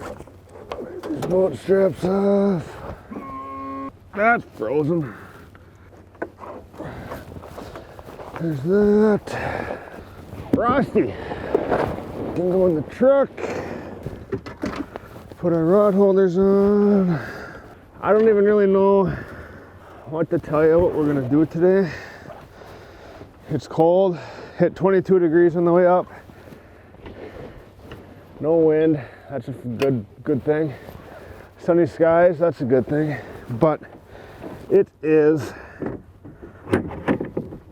These boat straps off. That's frozen. There's that. Frosty. Can go in the truck. Put our rod holders on. I don't even really know what to tell you what we're gonna do today. It's cold. Hit 22 degrees on the way up. No wind. That's a good thing. Sunny skies. That's a good thing. But it is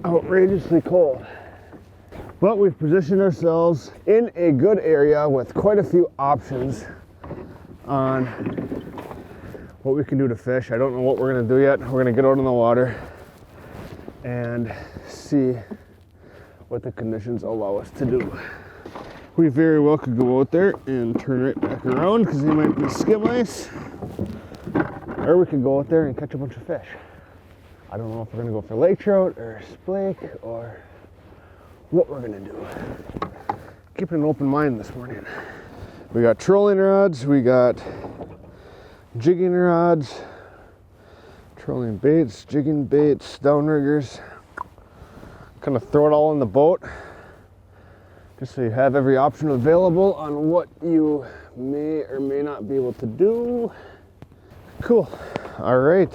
outrageously cold. But we've positioned ourselves in a good area with quite a few options on what we can do to fish. I don't know what we're gonna do yet. We're gonna get out in the water and see what the conditions allow us to do. We very well could go out there and turn right back around because they might be skim ice. Or we could go out there and catch a bunch of fish. I don't know if we're gonna go for lake trout or splake or what we're gonna do. Keeping an open mind this morning. We got trolling rods, we got jigging rods, trolling baits, jigging baits, downriggers. Kind of throw it all in the boat just so you have every option available on what you may or may not be able to do. Cool. All right.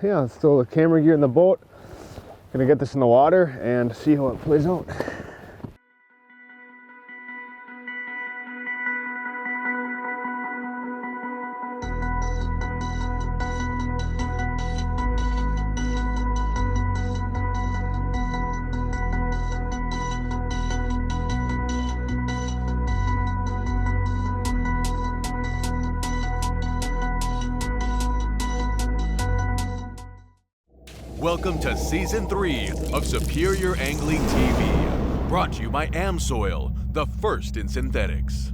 Yeah, let's throw the camera gear in the boat. Gonna get this in the water and see how it plays out. Welcome to Season 3 of Superior Angling TV, brought to you by Amsoil, the first in synthetics.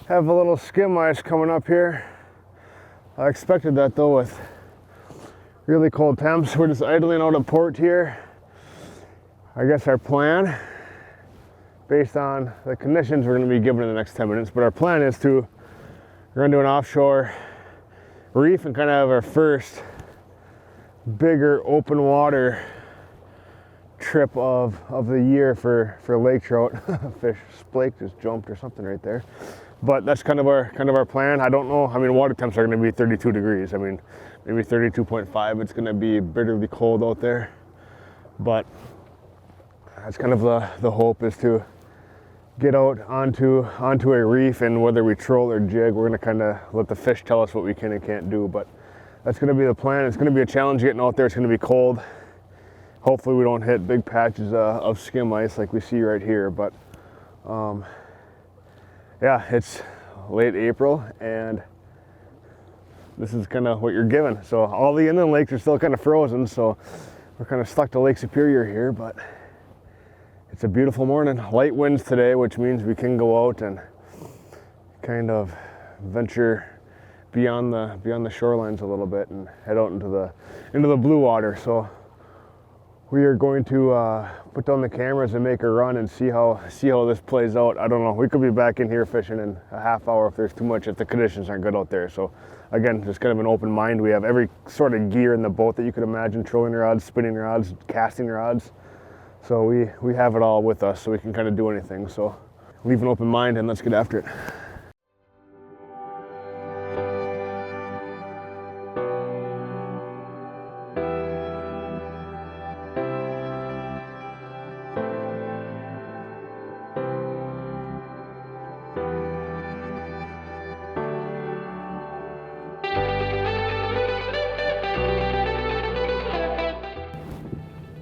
Have a little skim ice coming up here. I expected that though with really cold temps. We're just idling out of port here. I guess our plan, based on the conditions we're going to be given in the next 10 minutes, but our plan is we're going to do an offshore reef and kind of have our first bigger open water trip of the year for lake trout. Fish splake just jumped or something right there. But that's kind of our plan. I don't know. I mean, water temps are going to be 32 degrees. I mean, maybe 32.5. It's going to be bitterly cold out there. But that's kind of the hope, is to get out onto a reef, and whether we troll or jig, we're going to kind of let the fish tell us what we can and can't do. But that's going to be the plan. It's going to be a challenge getting out there. It's going to be cold. Hopefully we don't hit big patches of skim ice like we see right here. But yeah, it's late April and this is kind of what you're given. So all the inland lakes are still kind of frozen, so we're kind of stuck to Lake Superior here, but it's a beautiful morning. Light winds today, which means we can go out and kind of venture beyond the shorelines a little bit and head out into the blue water. So we are going to put down the cameras and make a run and see how this plays out. I don't know. We could be back in here fishing in a half hour if there's too much, if the conditions aren't good out there. So again, just kind of an open mind. We have every sort of gear in the boat that you could imagine: trolling rods, spinning rods, casting rods. So we have it all with us, so we can kind of do anything. So leave an open mind and let's get after it.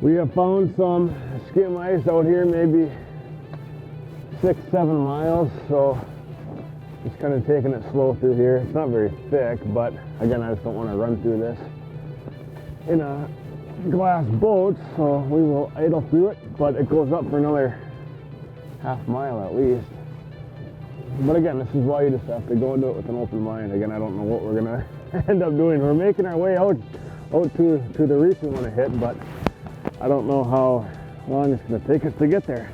We have found some skim ice out here, maybe 6-7 miles, so just kind of taking it slow through here. It's not very thick, but again, I just don't want to run through this in a glass boat, so we will idle through it, but it goes up for another half mile at least. But again, this is why you just have to go into it with an open mind. Again, I don't know what we're gonna end up doing. We're making our way out to the reef we want to hit, but I don't know how long it's going to take us to get there,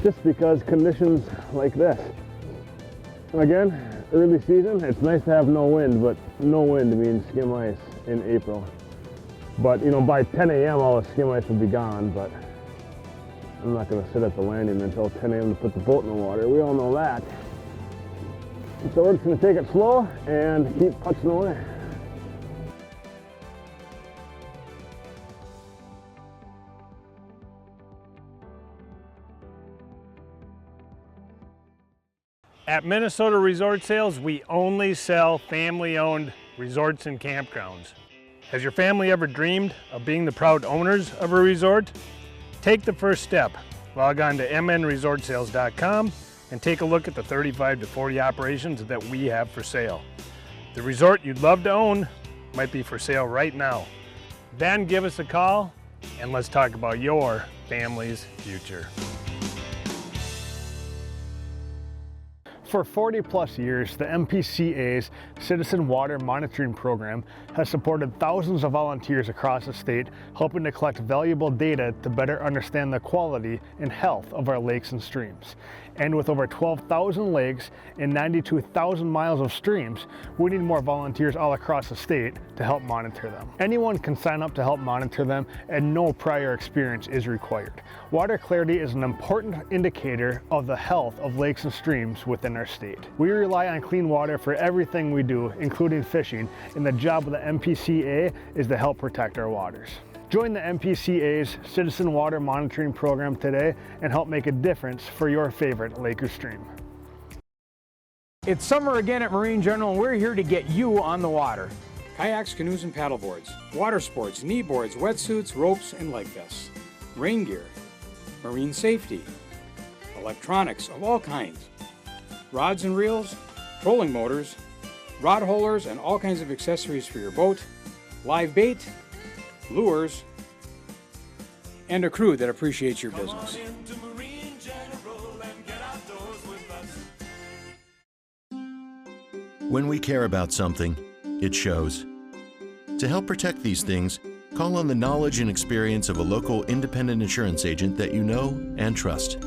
just because conditions like this. Again, early season, it's nice to have no wind, but no wind means skim ice in April. But you know, by 10 a.m. all the skim ice will be gone, but I'm not going to sit at the landing until 10 a.m. to put the boat in the water. We all know that. So we're just going to take it slow and keep putzing away. At Minnesota Resort Sales, we only sell family-owned resorts and campgrounds. Has your family ever dreamed of being the proud owners of a resort? Take the first step. Log on to mnresortsales.com and take a look at the 35 to 40 operations that we have for sale. The resort you'd love to own might be for sale right now. Then give us a call and let's talk about your family's future. For 40 plus years, the MPCA's Citizen Water Monitoring Program has supported thousands of volunteers across the state, helping to collect valuable data to better understand the quality and health of our lakes and streams. And with over 12,000 lakes and 92,000 miles of streams, we need more volunteers all across the state to help monitor them. Anyone can sign up to help monitor them, and no prior experience is required. Water clarity is an important indicator of the health of lakes and streams within our state. We rely on clean water for everything we do, including fishing, and the job of the MPCA is to help protect our waters. Join the MPCA's Citizen Water Monitoring Program today and help make a difference for your favorite lake or stream. It's summer again at Marine General, and we're here to get you on the water. Kayaks, canoes, and paddleboards, water sports, knee boards, wetsuits, ropes, and life vests, rain gear, marine safety, electronics of all kinds, rods and reels, trolling motors, rod holders, and all kinds of accessories for your boat, live bait, lures, and a crew that appreciates your business. When we care about something, it shows. To help protect these things, call on the knowledge and experience of a local independent insurance agent that you know and trust.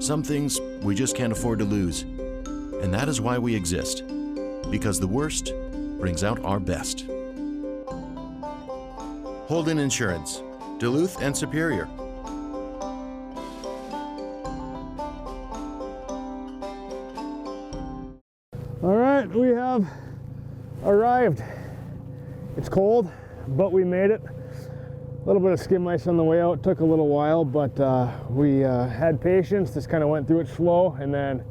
Some things we just can't afford to lose, and that is why we exist, because the worst brings out our best. Holden Insurance, Duluth and Superior. All right, we have arrived. It's cold, but we made it. A little bit of skim ice on the way out. Took a little while, but we had patience. Just kind of went through it slow, and then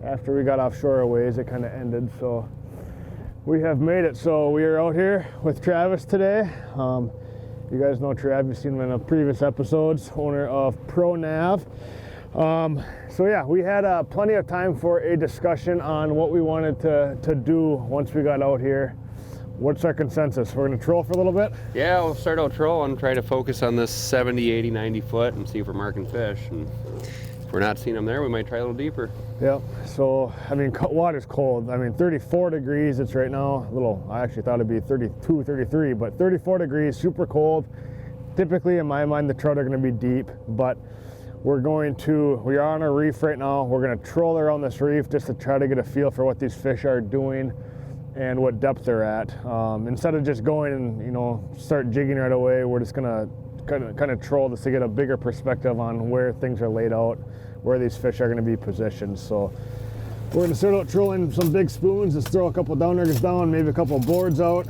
after we got offshore a ways, it kind of ended. So we have made it. So we are out here with Travis today. You guys know Trav, you've seen him in the previous episodes, owner of ProNav. So yeah, we had plenty of time for a discussion on what we wanted to do once we got out here. What's our consensus? We're gonna troll for a little bit? Yeah, we'll start out trolling, try to focus on this 70, 80, 90 foot and see if we're marking fish. And if we're not seeing them there, we might try a little deeper. Yep, so, I mean, water's cold. I mean, 34 degrees it's right now. I actually thought it'd be 32, 33, but 34 degrees, super cold. Typically, in my mind, the trout are gonna be deep, but we are on a reef right now. We're gonna troll around this reef just to try to get a feel for what these fish are doing and what depth they're at. Instead of just going and start jigging right away, we're just gonna kind of troll just to get a bigger perspective on where things are laid out, where these fish are going to be positioned. So we're going to start out trolling some big spoons. Just throw a couple downriggers down, maybe a couple boards out.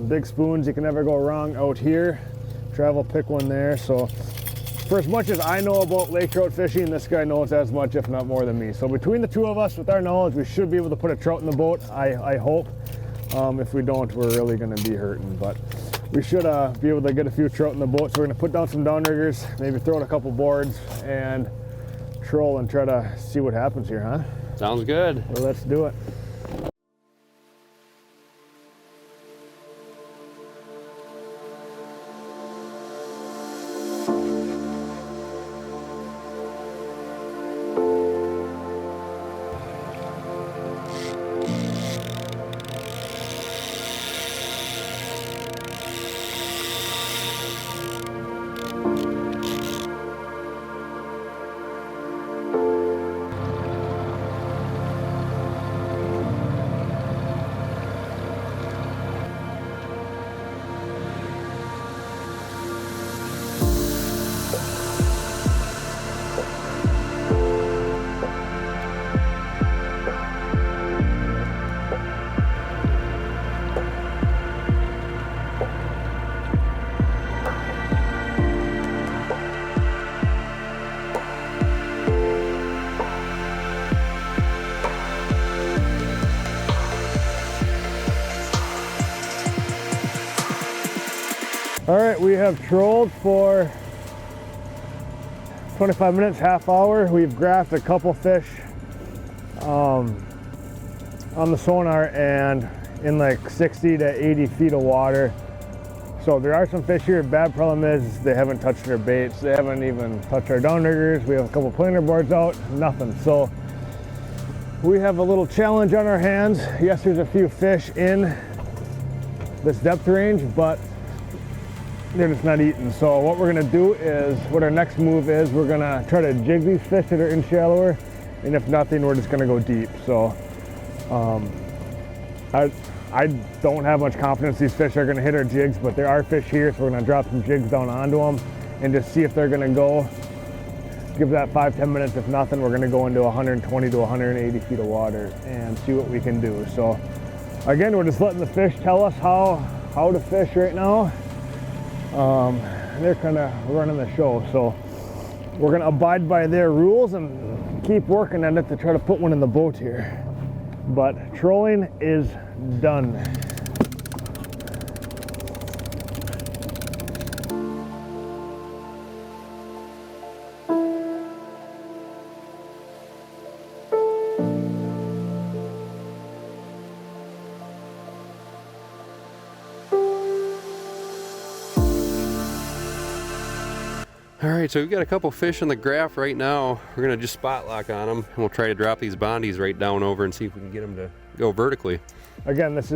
Big spoons, you can never go wrong out here. Travel, pick one there. So for as much as I know about lake trout fishing, this guy knows as much, if not more than me. So between the two of us, with our knowledge, we should be able to put a trout in the boat, I hope. If we don't, we're really going to be hurting. But we should be able to get a few trout in the boat. So we're going to put down some downriggers, maybe throw in a couple boards, and troll and try to see what happens here, huh? Sounds good. Well, let's do it. All right, we have trolled for 25 minutes, half hour. We've graphed a couple fish on the sonar and in like 60 to 80 feet of water. So there are some fish here. Bad problem is they haven't touched their baits. They haven't even touched our downriggers. We have a couple planer boards out, nothing. So we have a little challenge on our hands. Yes, there's a few fish in this depth range, but they're just not eating. So what we're gonna do is, what our next move is, we're gonna try to jig these fish that are in shallower, and if nothing, we're just gonna go deep. So I don't have much confidence these fish are gonna hit our jigs, but there are fish here, so we're gonna drop some jigs down onto them and just see if they're gonna go. Give that 5-10 minutes. If nothing, we're gonna go into 120 to 180 feet of water and see what we can do. So again, we're just letting the fish tell us how to fish right now. They're kind of running the show, so we're gonna abide by their rules and keep working at it to try to put one in the boat here. But trolling is done. All right, so we've got a couple fish in the graph right now. We're gonna just spot lock on them, and we'll try to drop these bondies right down over and see if we can get them to go vertically. Again, these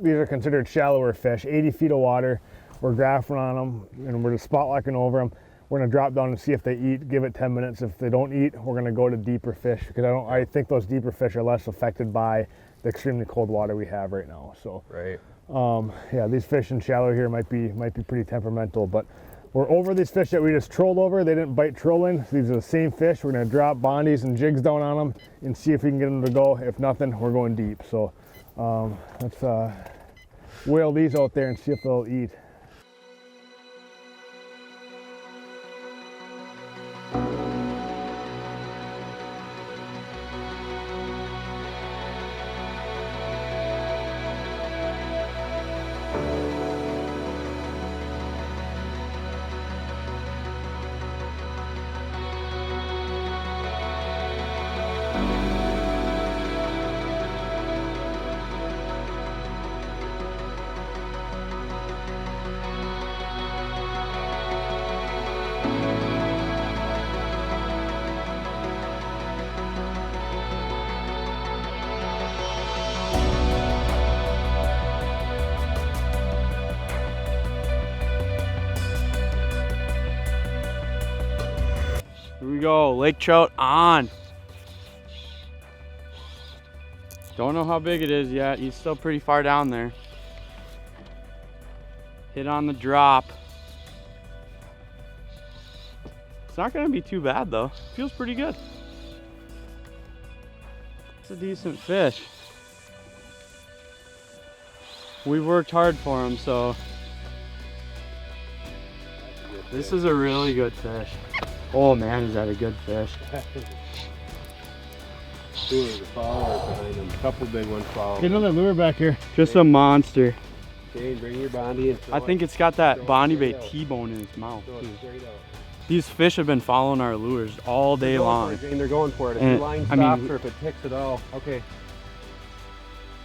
are considered shallower fish, 80 feet of water. We're graphing on them, and we're just spot locking over them. We're gonna drop down and see if they eat, give it 10 minutes. If they don't eat, we're gonna go to deeper fish, because I think those deeper fish are less affected by the extremely cold water we have right now. So, right. Yeah, these fish in shallow here might be pretty temperamental, but we're over these fish that we just trolled over. They didn't bite trolling. These are the same fish. We're gonna drop bondies and jigs down on them and see if we can get them to go. If nothing, we're going deep. So let's whale these out there and see if they'll eat. Here we go, lake trout on. Don't know how big it is yet. He's still pretty far down there. Hit on the drop. It's not gonna be too bad though. Feels pretty good. It's a decent fish. We worked hard for him, so this is a really good fish. Oh man, is that a good fish. Two of the followers behind him. A couple big ones following. Get another lure back here. Just a monster. Jane, bring your bondy and I think it's got that Bondi bait T-bone in its mouth too. These fish have been following our lures all day long. Jane, they're going for it. If And, your line I stops mean, or if it ticks at all. Okay.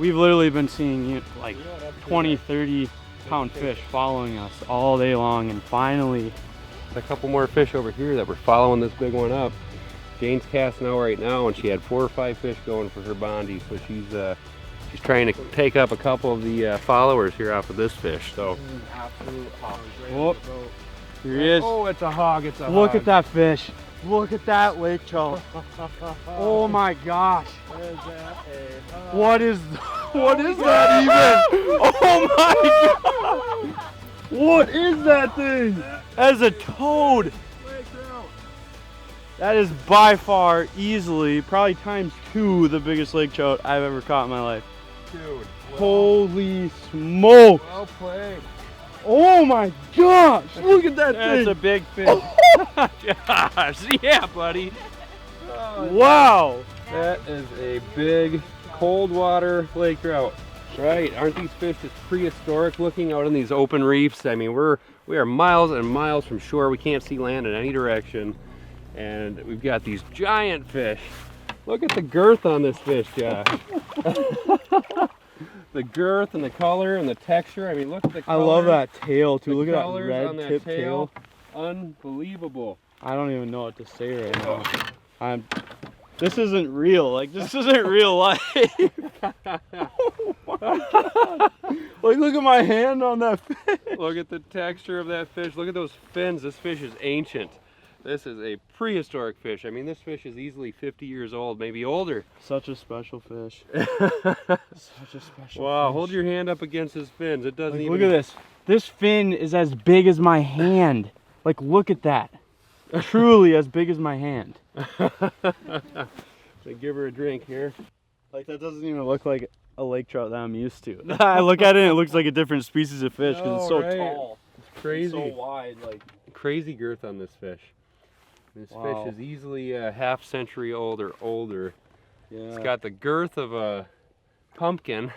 We've literally been seeing like 20, 30 pound fish following us all day long, and finally A couple more fish over here that were following this big one up. Jane's casting out right now, and she had 4 or 5 fish going for her bondy, so she's trying to take up a couple of the followers here off of this fish. So, oh, here he is. Oh, it's a hog! It's a Look hog. at that fish. Look at that lake trout. Oh my gosh. What is that even? Oh my god. What is that thing? That is a toad. That is by far, easily, probably ×2 the biggest lake trout I've ever caught in my life. Dude, Holy smoke. well played. Oh my gosh. Look at that thing. That's a big fish. Josh, yeah, buddy. Wow. That is a big cold water lake trout. Right, aren't these fish just prehistoric looking out in these open reefs? I mean, we are miles and miles from shore. We can't see land in any direction. And we've got these giant fish. Look at the girth on this fish, Josh. The girth and the color and the texture. I mean, look at the color. I love that tail too. The Look at that colors red on that tip tail. Unbelievable. I don't even know what to say right now. This isn't real. Like, this isn't real life. Oh my God. Like, look at my hand on that fish. Look at the texture of that fish. Look at those fins. This fish is ancient. This is a prehistoric fish. I mean, this fish is easily 50 years old, maybe older. Such a special fish. Such a special Wow, fish. hold your hand up against his fins. It doesn't Like, even... look at this. This fin is as big as my hand. Like, look at that. Truly as big as my hand. So give her a drink here. Like, that doesn't even look like a lake trout that I'm used to. I look at it and it looks like a different species of fish because it's so right. tall. It's crazy. It's so wide. Like, Crazy girth on this fish. This Wow. fish is easily a half century old or older. yeah. It's got the girth of a pumpkin.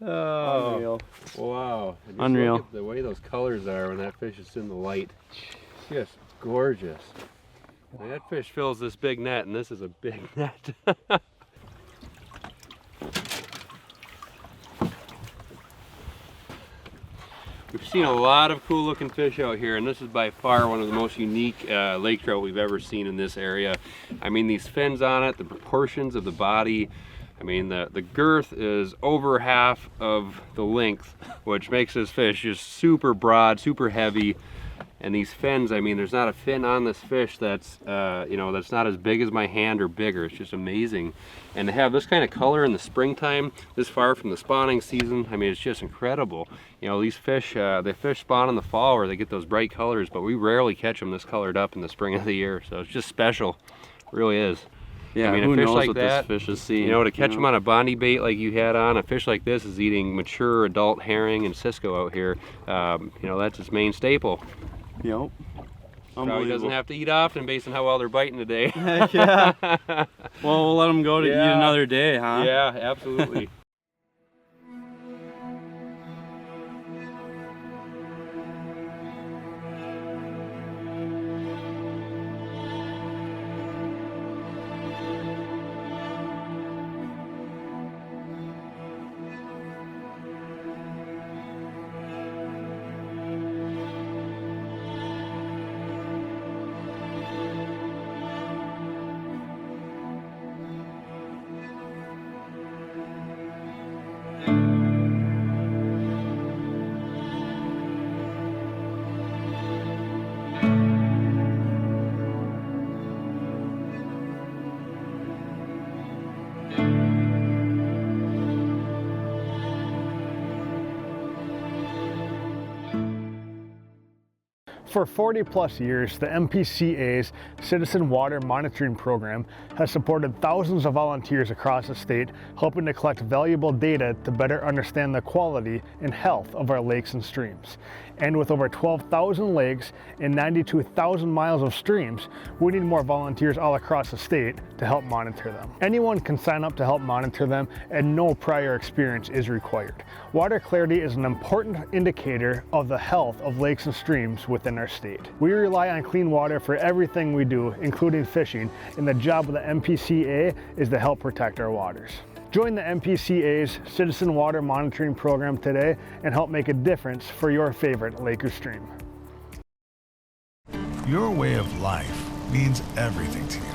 Oh, Unreal. wow. Just Unreal. Look at the way those colors are when that fish is in the light. Just gorgeous. Wow. That fish fills this big net, and this is a big net. We've seen a lot of cool looking fish out here, and this is by far one of the most unique lake trout we've ever seen in this area. I mean, these fins on it, the proportions of the body, I mean, the girth is over half of the length, which makes this fish just super broad, super heavy. And these fins, I mean, there's not a fin on this fish that's, you know, that's not as big as my hand or bigger. It's just amazing. And to have this kind of color in the springtime, this far from the spawning season, I mean, it's just incredible. You know, these fish, they fish spawn in the fall where they get those bright colors, but we rarely catch them this colored up in the spring of the year. So it's just special. It really is. Yeah, I mean, who a fish knows like what that, this fish is seeing. you know, to catch them on a Bondi bait like you had on, a fish like this is eating mature adult herring and Cisco out here. You know, that's its main staple. Yep. Probably doesn't have to eat often based on how well they're biting today. Heck yeah. Well, we'll let them go to eat another day, huh? Yeah, absolutely. For 40 plus years, the MPCA's Citizen Water Monitoring Program has supported thousands of volunteers across the state, helping to collect valuable data to better understand the quality and health of our lakes and streams. And with over 12,000 lakes and 92,000 miles of streams, we need more volunteers all across the state to help monitor them. Anyone can sign up to help monitor them, and no prior experience is required. Water clarity is an important indicator of the health of lakes and streams within our state. We rely on clean water for everything we do, including fishing, and the job of the MPCA is to help protect our waters. Join the MPCA's Citizen Water Monitoring Program today and help make a difference for your favorite lake or stream. Your way of life means everything to you.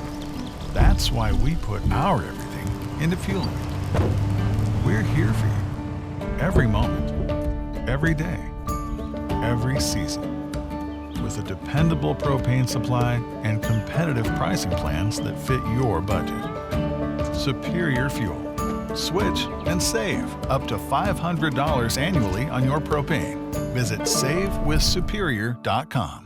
That's why we put our everything into fueling it. We're here for you every moment, every day, every season, with a dependable propane supply and competitive pricing plans that fit your budget. Superior Fuel. Switch and save up to $500 annually on your propane. Visit savewithsuperior.com.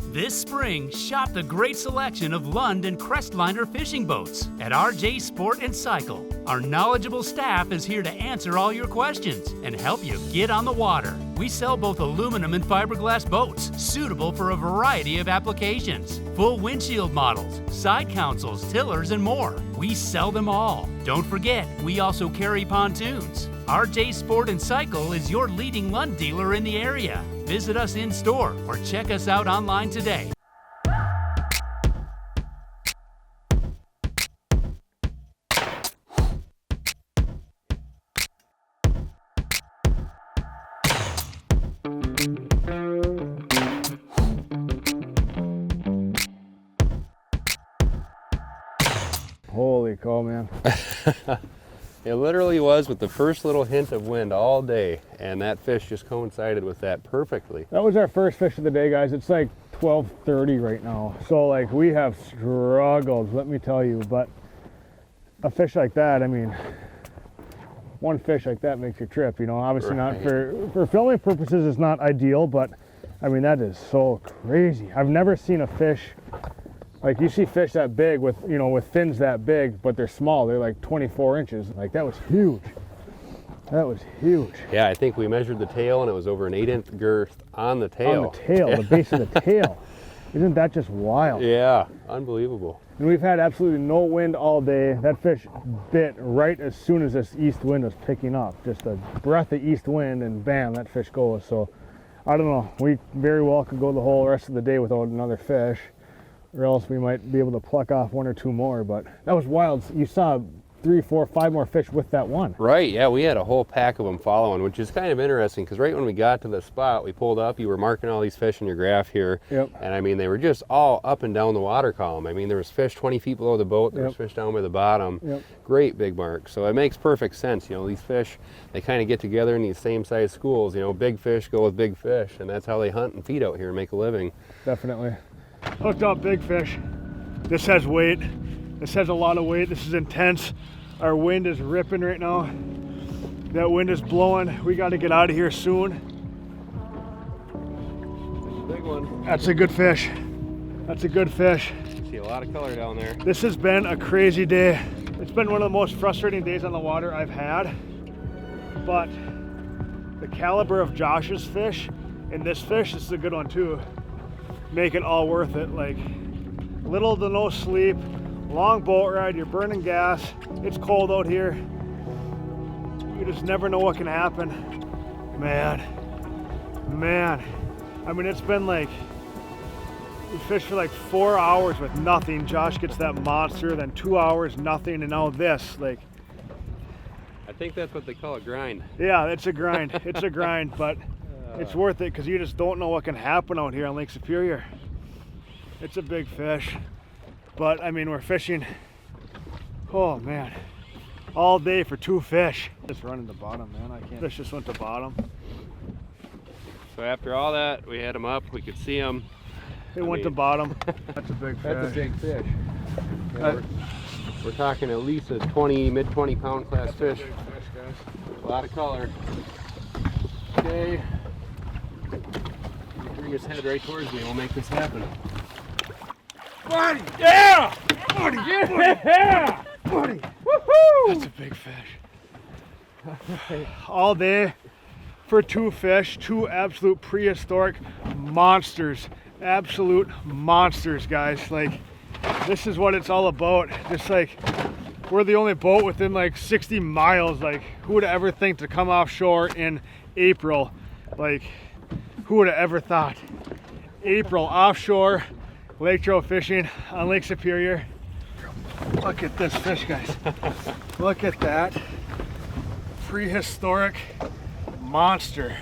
This spring, shop the great selection of Lund and Crestliner fishing boats at RJ Sport and Cycle. Our knowledgeable staff is here to answer all your questions and help you get on the water. We sell both aluminum and fiberglass boats, suitable for a variety of applications. Full windshield models, side consoles, tillers, and more. We sell them all. Don't forget, we also carry pontoons. RJ Sport and Cycle is your leading Lund dealer in the area. Visit us in store or check us out online today. Holy cow, man. It literally was with the first little hint of wind all day, and that fish just coincided with that perfectly. That was our first fish of the day, guys. It's like 12:30 right now. So like we have struggled, let me tell you, but a fish like that, I mean, one fish like that makes your trip, you know. Obviously not for filming purposes, it's not ideal, but I mean, that is so crazy. I've never seen a fish, like you see fish that big with, you know, with fins that big, but they're small. They're like 24 inches. Like that was huge. That was huge. Yeah, I think we measured the tail and it was over an 8-inch girth on the tail. On the tail, the base of the tail. Isn't that just wild? Yeah, unbelievable. And we've had absolutely no wind all day. That fish bit right as soon as this east wind was picking up. Just a breath of east wind and bam, that fish goes. So I don't know, we very well could go the whole rest of the day without another fish, or else we might be able to pluck off one or two more. But that was wild. You saw 3, 4, 5 more fish with that one. Right, yeah, we had a whole pack of them following, which is kind of interesting because right when we got to the spot, we pulled up, you were marking all these fish in your graph here. Yep. And I mean, they were just all up and down the water column. I mean, there was fish 20 feet below the boat, there was fish down by the bottom. Yep. Great big marks. So it makes perfect sense. You know, these fish, they kind of get together in these same size schools. You know, big fish go with big fish, and that's how they hunt and feed out here and make a living. Definitely. Hooked up big fish. This has weight. This has a lot of weight. This is intense. Our wind is ripping right now. That wind is blowing. We got to get out of here soon. That's a big one. That's a good fish. That's a good fish. You see a lot of color down there. This has been a crazy day. It's been one of the most frustrating days on the water I've had. But the caliber of Josh's fish and this fish, this is a good one too, make it all worth it. Like little to no sleep, long boat ride, you're burning gas, it's cold out here. You just never know what can happen. Man. I mean, it's been like, we fished for like 4 hours with nothing. Josh gets that monster, then 2 hours, nothing, and now this, like. I think that's what they call a grind. Yeah, it's a grind. It's a grind, but it's worth it because you just don't know what can happen out here on Lake Superior. It's a big fish. But I mean, we're fishing, oh man, all day for 2 fish. Just running to bottom, man. I can't. Fish just went to bottom. So after all that, we had them up, we could see them. It went to bottom. That's a big fish. That's a big fish. Yeah, we're talking at least a 20, mid 20 pound class fish. Big fish, guys. A lot of color. Okay. Green bring his head right towards me and we'll make this happen. Buddy! Yeah! Buddy! Yeah! Buddy! Woohoo! That's a big fish. All day for two fish, two absolute prehistoric monsters. Absolute monsters, guys. Like, this is what it's all about. Just like, we're the only boat within like 60 miles. Like, who would ever think to come offshore in April? Like, who would have ever thought? April, offshore, lake trout fishing on Lake Superior. Look at this fish, guys. Look at that. Prehistoric monster.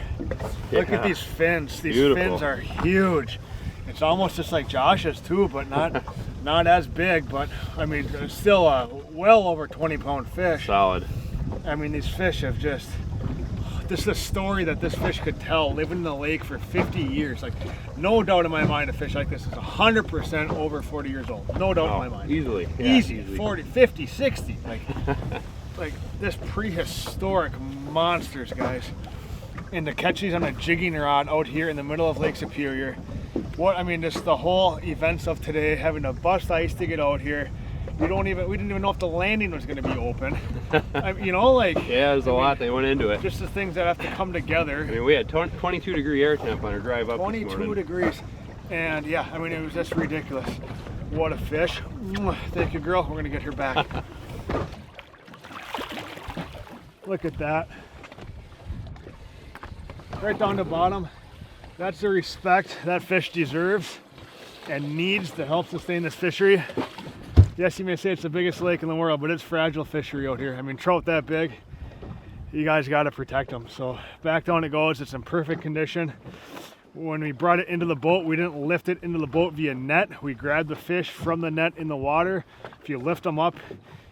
Look at these fins. These fins are huge. It's almost just like Josh's too, but not as big. But I mean, it's still a well over 20-pound fish. Solid. I mean, these fish have just. This is a story that this fish could tell, living in the lake for 50 years. Like, no doubt in my mind, a fish like this is 100% over 40 years old. No doubt in my mind. Easily. Yeah, easy. 40, 50, 60. Like this prehistoric monsters, guys. And to catch these on a jigging rod out here in the middle of Lake Superior. I mean, just the whole events of today, having to bust ice to get out here. We didn't even know if the landing was going to be open. You know, like. Yeah, there's a lot that went into it. Just the things that have to come together. I mean, we had 22-degree air temp on our drive up 22 degrees. And yeah, I mean, it was just ridiculous. What a fish. Thank you, girl. We're going to get her back. Look at that. Right down the bottom. That's the respect that fish deserves and needs to help sustain this fishery. Yes, you may say it's the biggest lake in the world, but it's fragile fishery out here. I mean, trout that big, you guys got to protect them. So back down it goes. It's in perfect condition. When we brought it into the boat, we didn't lift it into the boat via net. We grabbed the fish from the net in the water. If you lift them up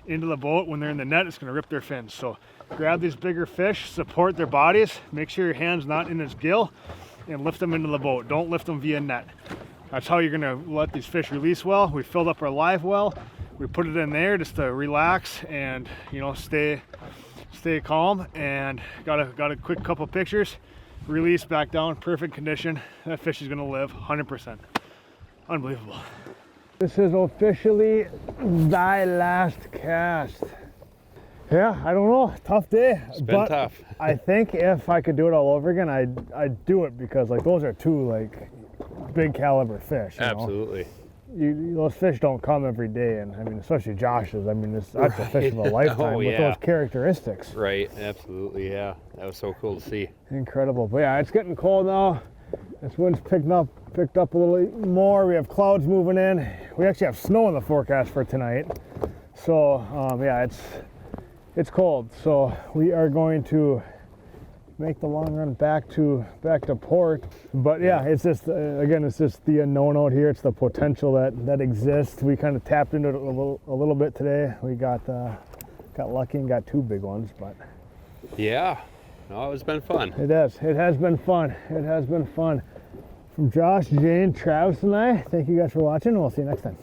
into the boat when they're in the net, it's going to rip their fins. So grab these bigger fish, support their bodies, make sure your hand's not in its gill, and lift them into the boat. Don't lift them via net. That's how you're going to let these fish release well. We filled up our live well. We put it in there just to relax and, you know, stay calm, and got a quick couple pictures. Release back down, perfect condition. That fish is going to live 100%. Unbelievable. This is officially thy last cast. Yeah, I don't know. Tough day. It's been tough. I think if I could do it all over again, I'd do it, because like those are two like big caliber fish. Absolutely. Those fish don't come every day, and I mean, especially Josh's. I mean, that's a fish of a lifetime with those characteristics. Right. Absolutely. Yeah. That was so cool to see. Incredible. But yeah, it's getting cold now. This wind's picked up a little more. We have clouds moving in. We actually have snow in the forecast for tonight. So yeah, it's cold. So we are going to make the long run back to port. But yeah, it's just again, it's just the unknown out here. It's the potential that exists. We kind of tapped into it a little bit today. We got lucky and got two big ones. But yeah, no, it's been fun. It has been fun. It has been fun. From Josh, Jane, Travis, and I, thank you guys for watching. We'll see you next time.